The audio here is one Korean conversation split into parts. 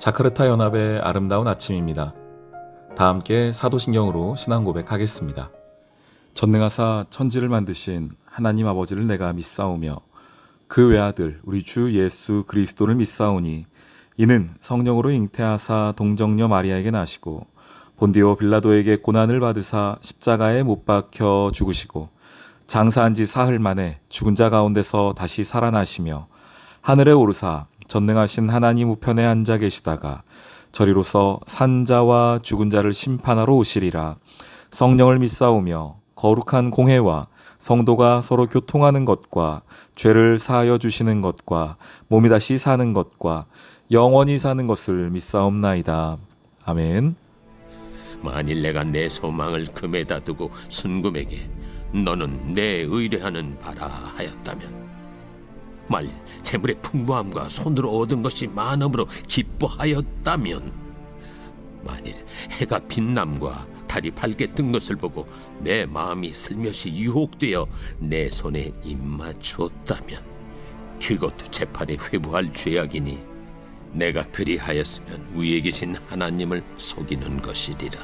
자카르타 연합의 아름다운 아침입니다. 다 함께 사도신경으로 신앙 고백하겠습니다. 전능하사 천지를 만드신 하나님 아버지를 내가 믿사오며 그 외아들 우리 주 예수 그리스도를 믿사오니 이는 성령으로 잉태하사 동정녀 마리아에게 나시고 본디오 빌라도에게 고난을 받으사 십자가에 못 박혀 죽으시고 장사한 지 사흘 만에 죽은 자 가운데서 다시 살아나시며 하늘에 오르사 전능하신 하나님 우편에 앉아 계시다가 저리로서 산자와 죽은 자를 심판하러 오시리라. 성령을 믿사오며 거룩한 공회와 성도가 서로 교통하는 것과 죄를 사하여 주시는 것과 몸이 다시 사는 것과 영원히 사는 것을 믿사옵나이다. 아멘. 만일 내가 내 소망을 금에다 두고 순금에게 너는 내 의뢰하는 바라 하였다면, 만일 재물의 풍부함과 손으로 얻은 것이 많음으로 기뻐하였다면, 만일 해가 빛남과 달이 밝게 뜬 것을 보고 내 마음이 슬며시 유혹되어 내 손에 입맞추었다면, 그것도 재판에 회부할 죄악이니 내가 그리하였으면 위에 계신 하나님을 속이는 것이리라.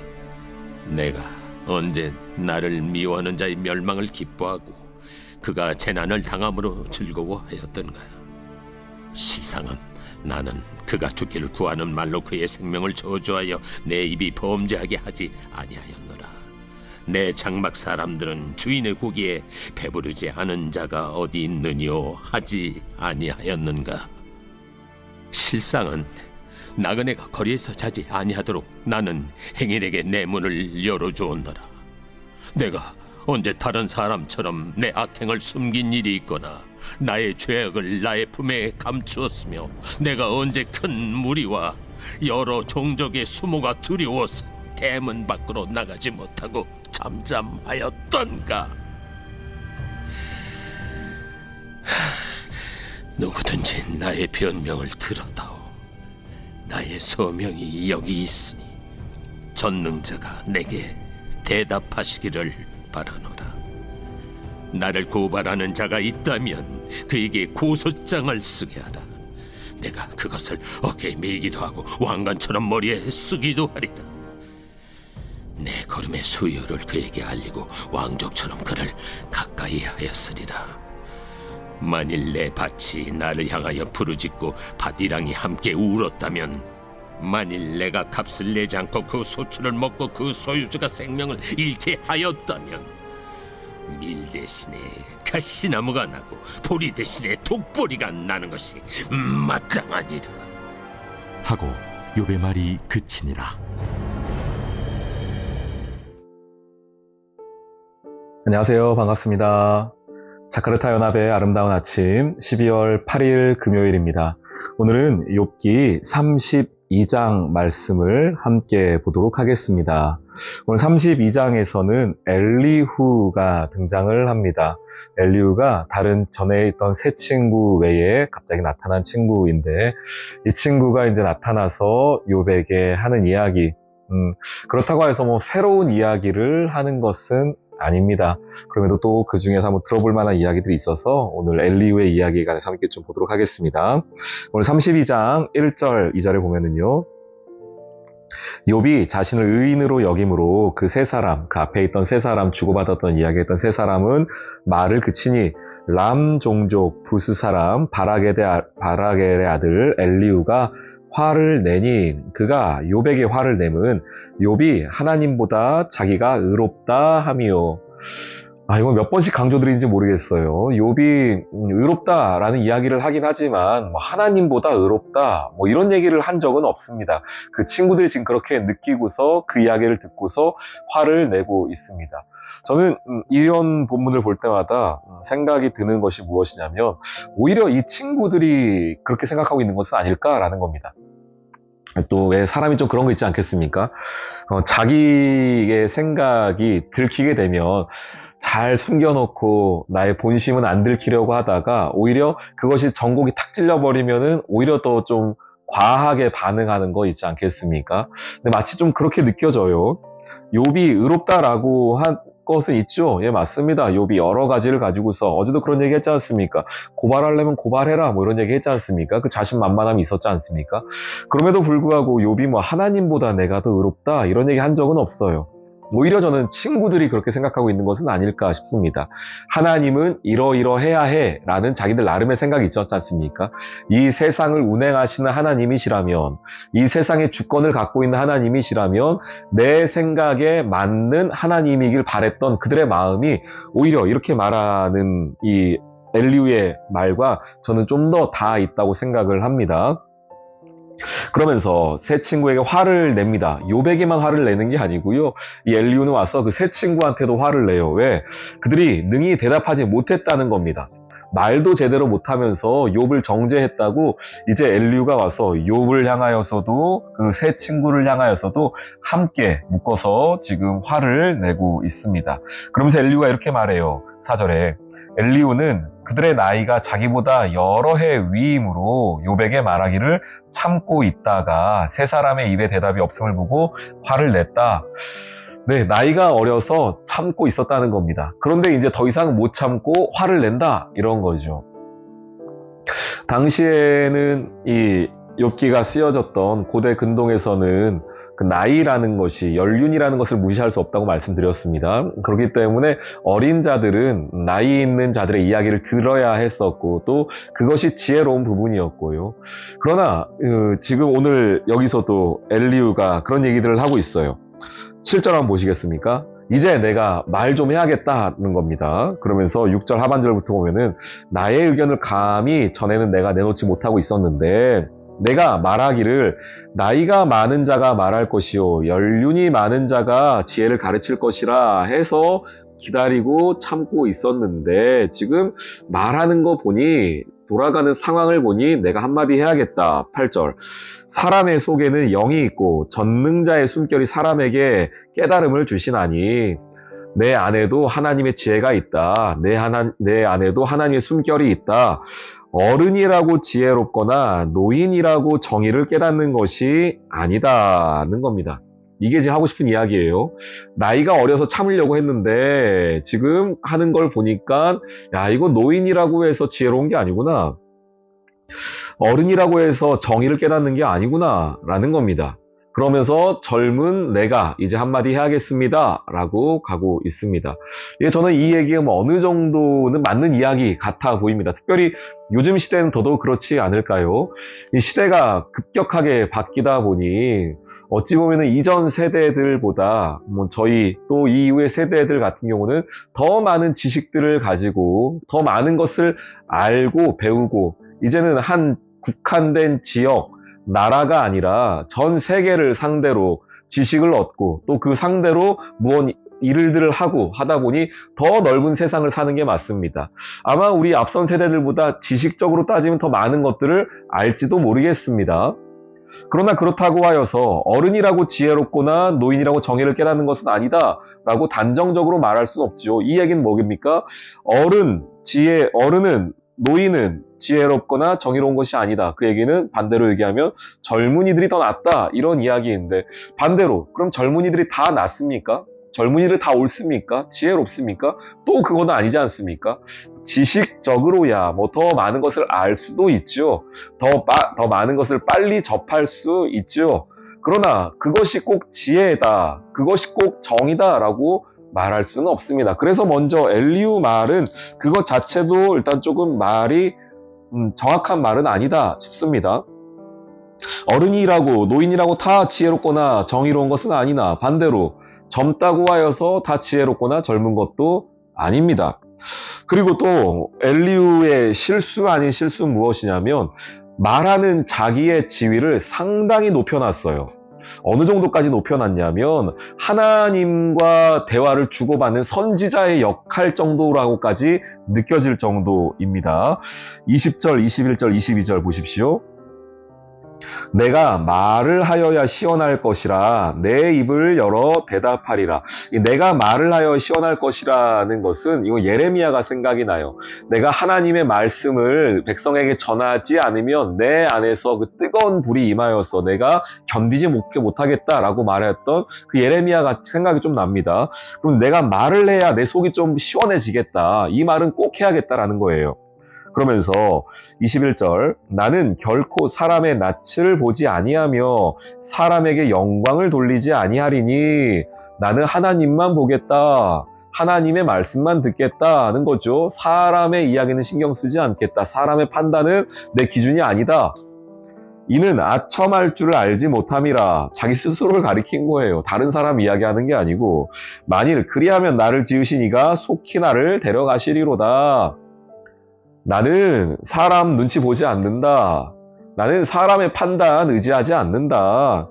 내가 언제 나를 미워하는 자의 멸망을 기뻐하고 그가 재난을 당함으로 즐거워하였던가. 시상은 나는 그가 죽기를 구하는 말로 그의 생명을 저주하여 내 입이 범죄하게 하지 아니하였노라. 내 장막 사람들은 주인의 고기에 배부르지 않은 자가 어디 있느뇨 하지 아니하였는가. 실상은 나그네가 거리에서 자지 아니하도록 나는 행인에게 내 문을 열어주었노라. 내가 언제 다른 사람처럼 내 악행을 숨긴 일이 있거나 나의 죄악을 나의 품에 감추었으며, 내가 언제 큰 무리와 여러 종족의 수모가 두려워서 대문 밖으로 나가지 못하고 잠잠하였던가. 누구든지 나의 변명을 들었다오. 나의 소명이 여기 있으니 전능자가 내게 대답하시기를 바라노라. 나를 고발하는 자가 있다면 그에게 고소장을 쓰게 하라. 내가 그것을 어깨에 메기도 하고 왕관처럼 머리에 쓰기도 하리라. 내 걸음의 수요를 그에게 알리고 왕족처럼 그를 가까이 하였으리라. 만일 내 밭이 나를 향하여 부르짖고 밭이랑이 함께 울었다면, 만일 내가 값을 내지 않고 그 소출을 먹고 그 소유주가 생명을 잃게 하였다면, 밀 대신에 가시나무가 나고 보리 대신에 독보리가 나는 것이 마땅하니라. 하고 욥의 말이 그치니라. 안녕하세요. 반갑습니다. 자카르타 연합의 아름다운 아침 12월 8일 금요일입니다. 오늘은 욥기 32장 말씀을 함께 보도록 하겠습니다. 오늘 32장에서는 엘리후가 등장을 합니다. 엘리후가 다른 전에 있던 세 친구 외에 갑자기 나타난 친구인데, 이 친구가 이제 나타나서 욥에게 하는 이야기, 그렇다고 해서 뭐 새로운 이야기를 하는 것은 아닙니다. 그럼에도 또 그 중에서 한번 들어볼 만한 이야기들이 있어서 오늘 엘리후의 이야기에 관해서 함께 좀 보도록 하겠습니다. 오늘 32장 1절, 2절에 보면은요, 욥이 자신을 의인으로 여김으로 그 세 사람, 그 앞에 있던 세 사람, 주고받았던 이야기했던 세 사람은 말을 그치니 람 종족 부스 사람 바라겔의 아들 엘리후가 화를 내니, 그가 욥에게 화를 내면 욥이 하나님보다 자기가 의롭다 함이요. 이건 몇 번씩 강조드리는지 모르겠어요. 욥이 의롭다라는 이야기를 하긴 하지만 하나님보다 의롭다 이런 얘기를 한 적은 없습니다. 그 친구들이 지금 그렇게 느끼고서 그 이야기를 듣고서 화를 내고 있습니다. 저는 이런 본문을 볼 때마다 생각이 드는 것이 무엇이냐면, 오히려 이 친구들이 그렇게 생각하고 있는 것은 아닐까라는 겁니다. 또 왜 사람이 좀 그런 거 있지 않겠습니까? 자기의 생각이 들키게 되면 잘 숨겨놓고 나의 본심은 안 들키려고 하다가 오히려 그것이 전곡이 탁 찔려버리면은 오히려 더 좀 과하게 반응하는 거 있지 않겠습니까? 근데 마치 좀 그렇게 느껴져요. 욥이 의롭다라고 것은 있죠. 예, 맞습니다. 욥이 여러 가지를 가지고서 어제도 그런 얘기 했지 않습니까? 고발하려면 고발해라 뭐 이런 얘기 했지 않습니까? 그 자신만만함이 있었지 않습니까? 그럼에도 불구하고 욥이 뭐 하나님보다 내가 더 의롭다 이런 얘기 한 적은 없어요. 오히려 저는 친구들이 그렇게 생각하고 있는 것은 아닐까 싶습니다. 하나님은 이러이러해야 해 라는 자기들 나름의 생각이 있었지 않습니까? 이 세상을 운행하시는 하나님이시라면, 이 세상의 주권을 갖고 있는 하나님이시라면 내 생각에 맞는 하나님이길 바랬던 그들의 마음이 오히려 이렇게 말하는 이 엘리후의 말과 저는 좀 더 닿아 있다고 생각을 합니다. 그러면서 새 친구에게 화를 냅니다. 욥에게만 화를 내는 게 아니고요. 이 엘리후는 와서 그 새 친구한테도 화를 내요. 왜? 그들이 능히 대답하지 못했다는 겁니다. 말도 제대로 못하면서 욥을 정죄했다고 이제 엘리후가 와서 욥을 향하여서도 그 새 친구를 향하여서도 함께 묶어서 지금 화를 내고 있습니다. 그러면서 엘리후가 이렇게 말해요. 4절에 엘리후는 그들의 나이가 자기보다 여러 해 위이므로 욥에게 말하기를 참고 있다가 세 사람의 입에 대답이 없음을 보고 화를 냈다. 네, 나이가 어려서 참고 있었다는 겁니다. 그런데 이제 더 이상 못 참고 화를 낸다 이런 거죠. 당시에는 이 욥기가 쓰여졌던 고대 근동에서는 그 나이라는 것이 연륜이라는 것을 무시할 수 없다고 말씀드렸습니다. 그렇기 때문에 어린 자들은 나이 있는 자들의 이야기를 들어야 했었고 또 그것이 지혜로운 부분이었고요. 그러나 지금 오늘 여기서도 엘리후가 그런 얘기들을 하고 있어요. 7절 한번 보시겠습니까? 이제 내가 말 좀 해야겠다는 겁니다. 그러면서 6절 하반절부터 보면은 나의 의견을 감히 전에는 내가 내놓지 못하고 있었는데 내가 말하기를 나이가 많은 자가 말할 것이요 연륜이 많은 자가 지혜를 가르칠 것이라 해서 기다리고 참고 있었는데 지금 말하는 거 보니 돌아가는 상황을 보니 내가 한마디 해야겠다. 8절 사람의 속에는 영이 있고 전능자의 숨결이 사람에게 깨달음을 주시나니 내 안에도 하나님의 지혜가 있다. 내 안에도 하나님의 숨결이 있다. 어른이라고 지혜롭거나 노인이라고 정의를 깨닫는 것이 아니다는 겁니다. 이게 지금 하고 싶은 이야기예요. 나이가 어려서 참으려고 했는데 지금 하는 걸 보니까 야 이거 노인이라고 해서 지혜로운 게 아니구나. 어른이라고 해서 정의를 깨닫는 게 아니구나 라는 겁니다. 그러면서 젊은 내가 이제 한마디 해야겠습니다 라고 가고 있습니다. 저는 이 얘기가 어느 정도는 맞는 이야기 같아 보입니다. 특별히 요즘 시대는 더더욱 그렇지 않을까요? 이 시대가 급격하게 바뀌다 보니 어찌 보면 이전 세대들보다 저희 또 이후의 세대들 같은 경우는 더 많은 지식들을 가지고 더 많은 것을 알고 배우고 이제는 한 국한된 지역 나라가 아니라 전 세계를 상대로 지식을 얻고 또 그 상대로 무언 일들을 하고 하다 보니 더 넓은 세상을 사는 게 맞습니다. 아마 우리 앞선 세대들보다 지식적으로 따지면 더 많은 것들을 알지도 모르겠습니다. 그러나 그렇다고 하여서 어른이라고 지혜롭거나 노인이라고 정의를 깨닫는 것은 아니다 라고 단정적으로 말할 수는 없죠. 이 얘기는 뭐입니까? 어른은 노인은 지혜롭거나 정의로운 것이 아니다. 그 얘기는 반대로 얘기하면 젊은이들이 더 낫다 이런 이야기인데 반대로 그럼 젊은이들이 다 낫습니까? 젊은이들 다 옳습니까? 지혜롭습니까? 또 그건 아니지 않습니까? 지식적으로야 더 많은 것을 알 수도 있죠. 더 많은 것을 빨리 접할 수 있죠. 그러나 그것이 꼭 지혜다. 그것이 꼭 정의다라고 말할 수는 없습니다. 그래서 먼저 엘리후 말은 그것 자체도 일단 조금 말이 정확한 말은 아니다 싶습니다. 어른이라고 노인이라고 다 지혜롭거나 정의로운 것은 아니나 반대로 젊다고 하여서 다 지혜롭거나 젊은 것도 아닙니다. 그리고 또 엘리후의 실수 아닌 실수는 무엇이냐면 말하는 자기의 지위를 상당히 높여놨어요. 어느 정도까지 높여놨냐면 하나님과 대화를 주고받는 선지자의 역할 정도라고까지 느껴질 정도입니다. 20절, 21절, 22절 보십시오. 내가 말을 하여야 시원할 것이라 내 입을 열어 대답하리라. 이 내가 말을 하여 시원할 것이라는 것은 이거 예레미야가 생각이 나요. 내가 하나님의 말씀을 백성에게 전하지 않으면 내 안에서 그 뜨거운 불이 임하여서 내가 견디지 못하겠다라고 말했던 그 예레미야가 생각이 좀 납니다. 그럼 내가 말을 해야 내 속이 좀 시원해지겠다. 이 말은 꼭 해야겠다라는 거예요. 그러면서 21절 나는 결코 사람의 낯을 보지 아니하며 사람에게 영광을 돌리지 아니하리니 나는 하나님만 보겠다. 하나님의 말씀만 듣겠다는 거죠. 사람의 이야기는 신경 쓰지 않겠다. 사람의 판단은 내 기준이 아니다. 이는 아첨할 줄을 알지 못함이라. 자기 스스로를 가리킨 거예요. 다른 사람 이야기하는 게 아니고 만일 그리하면 나를 지으신 이가 속히 나를 데려가시리로다. 나는 사람 눈치 보지 않는다. 나는 사람의 판단 의지하지 않는다.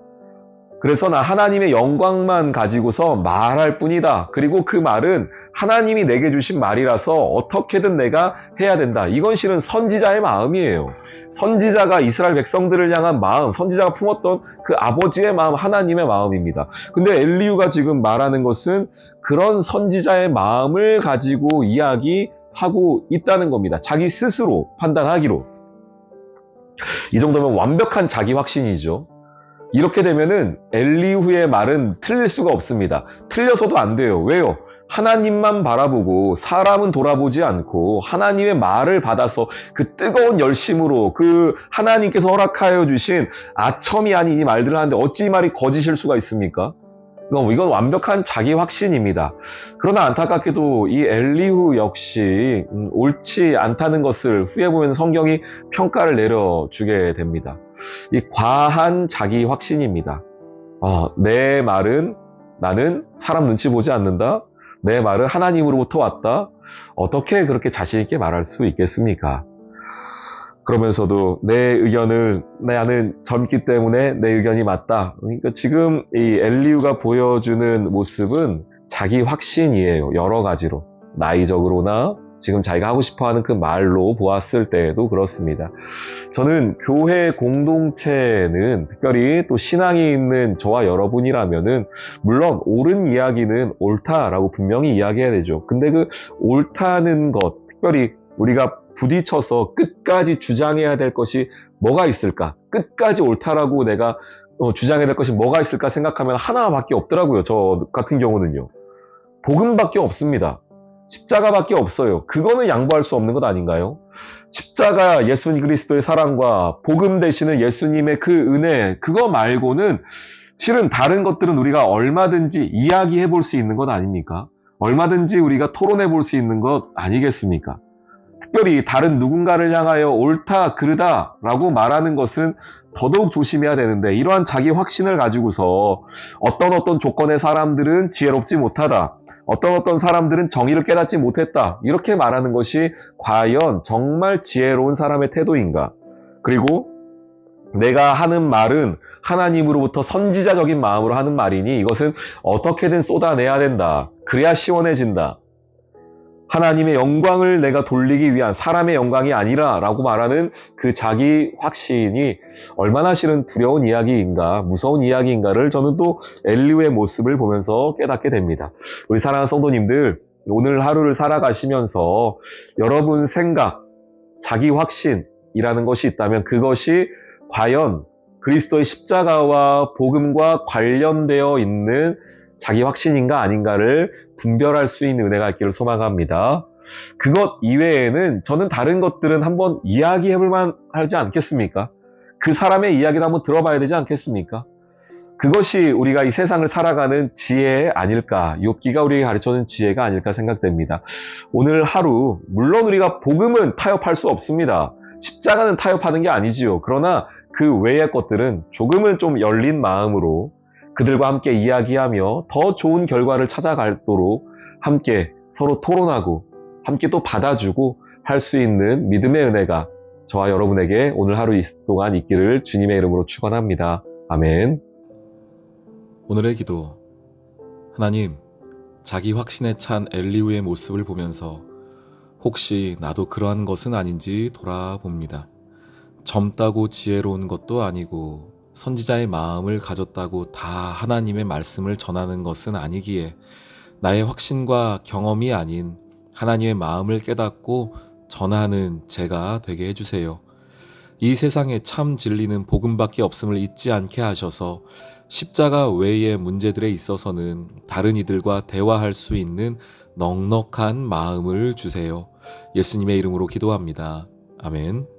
그래서 나 하나님의 영광만 가지고서 말할 뿐이다. 그리고 그 말은 하나님이 내게 주신 말이라서 어떻게든 내가 해야 된다. 이건 실은 선지자의 마음이에요. 선지자가 이스라엘 백성들을 향한 마음, 선지자가 품었던 그 아버지의 마음, 하나님의 마음입니다. 근데 엘리후가 지금 말하는 것은 그런 선지자의 마음을 가지고 이야기하고 있다는 겁니다. 자기 스스로 판단하기로. 이 정도면 완벽한 자기 확신이죠. 이렇게 되면은 엘리후의 말은 틀릴 수가 없습니다. 틀려서도 안 돼요. 왜요? 하나님만 바라보고 사람은 돌아보지 않고 하나님의 말을 받아서 그 뜨거운 열심으로 그 하나님께서 허락하여 주신 아첨이 아닌 이 말들을 하는데 어찌 이 말이 거짓일 수가 있습니까? 이건 완벽한 자기 확신입니다. 그러나 안타깝게도 이 엘리후 역시 옳지 않다는 것을 후에 보면 성경이 평가를 내려주게 됩니다. 이 과한 자기 확신입니다. 내 말은 나는 사람 눈치 보지 않는다. 내 말은 하나님으로부터 왔다. 어떻게 그렇게 자신 있게 말할 수 있겠습니까? 그러면서도 내 의견을 나는 젊기 때문에 내 의견이 맞다. 그러니까 지금 이 엘리후가 보여주는 모습은 자기 확신이에요. 여러 가지로. 나이적으로나 지금 자기가 하고 싶어하는 그 말로 보았을 때에도 그렇습니다. 저는 교회 공동체는 특별히 또 신앙이 있는 저와 여러분이라면은 물론 옳은 이야기는 옳다라고 분명히 이야기해야 되죠. 근데 그 옳다는 것, 특별히 우리가 부딪혀서 끝까지 주장해야 될 것이 뭐가 있을까? 끝까지 옳다라고 내가 주장해야 될 것이 뭐가 있을까 생각하면 하나밖에 없더라고요. 저 같은 경우는요. 복음밖에 없습니다. 십자가밖에 없어요. 그거는 양보할 수 없는 것 아닌가요? 십자가 예수님 그리스도의 사랑과 복음 되시는 예수님의 그 은혜, 그거 말고는 실은 다른 것들은 우리가 얼마든지 이야기해 볼 수 있는 것 아닙니까? 얼마든지 우리가 토론해 볼 수 있는 것 아니겠습니까? 특별히 다른 누군가를 향하여 옳다, 그르다 라고 말하는 것은 더더욱 조심해야 되는데 이러한 자기 확신을 가지고서 어떤 조건의 사람들은 지혜롭지 못하다. 어떤 사람들은 정의를 깨닫지 못했다. 이렇게 말하는 것이 과연 정말 지혜로운 사람의 태도인가? 그리고 내가 하는 말은 하나님으로부터 선지자적인 마음으로 하는 말이니 이것은 어떻게든 쏟아내야 된다. 그래야 시원해진다. 하나님의 영광을 내가 돌리기 위한 사람의 영광이 아니라 라고 말하는 그 자기 확신이 얼마나 실은 두려운 이야기인가, 무서운 이야기인가를 저는 또 엘리후의 모습을 보면서 깨닫게 됩니다. 우리 사랑하는 성도님들, 오늘 하루를 살아가시면서 여러분 생각, 자기 확신이라는 것이 있다면 그것이 과연 그리스도의 십자가와 복음과 관련되어 있는 자기 확신인가 아닌가를 분별할 수 있는 은혜가 있기를 소망합니다. 그것 이외에는 저는 다른 것들은 한번 이야기해볼 만하지 않겠습니까? 그 사람의 이야기도 한번 들어봐야 되지 않겠습니까? 그것이 우리가 이 세상을 살아가는 지혜 아닐까, 욥기가 우리에게 가르쳐주는 지혜가 아닐까 생각됩니다. 오늘 하루 물론 우리가 복음은 타협할 수 없습니다. 십자가는 타협하는 게 아니지요. 그러나 그 외의 것들은 조금은 좀 열린 마음으로 그들과 함께 이야기하며 더 좋은 결과를 찾아가도록 함께 서로 토론하고 함께 또 받아주고 할 수 있는 믿음의 은혜가 저와 여러분에게 오늘 하루 동안 있기를 주님의 이름으로 축원합니다. 아멘. 오늘의 기도. 하나님, 자기 확신에 찬 엘리후의 모습을 보면서 혹시 나도 그러한 것은 아닌지 돌아봅니다. 젊다고 지혜로운 것도 아니고 선지자의 마음을 가졌다고 다 하나님의 말씀을 전하는 것은 아니기에 나의 확신과 경험이 아닌 하나님의 마음을 깨닫고 전하는 제가 되게 해주세요. 이 세상에 참 진리는 복음밖에 없음을 잊지 않게 하셔서 십자가 외의 문제들에 있어서는 다른 이들과 대화할 수 있는 넉넉한 마음을 주세요. 예수님의 이름으로 기도합니다. 아멘.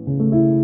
요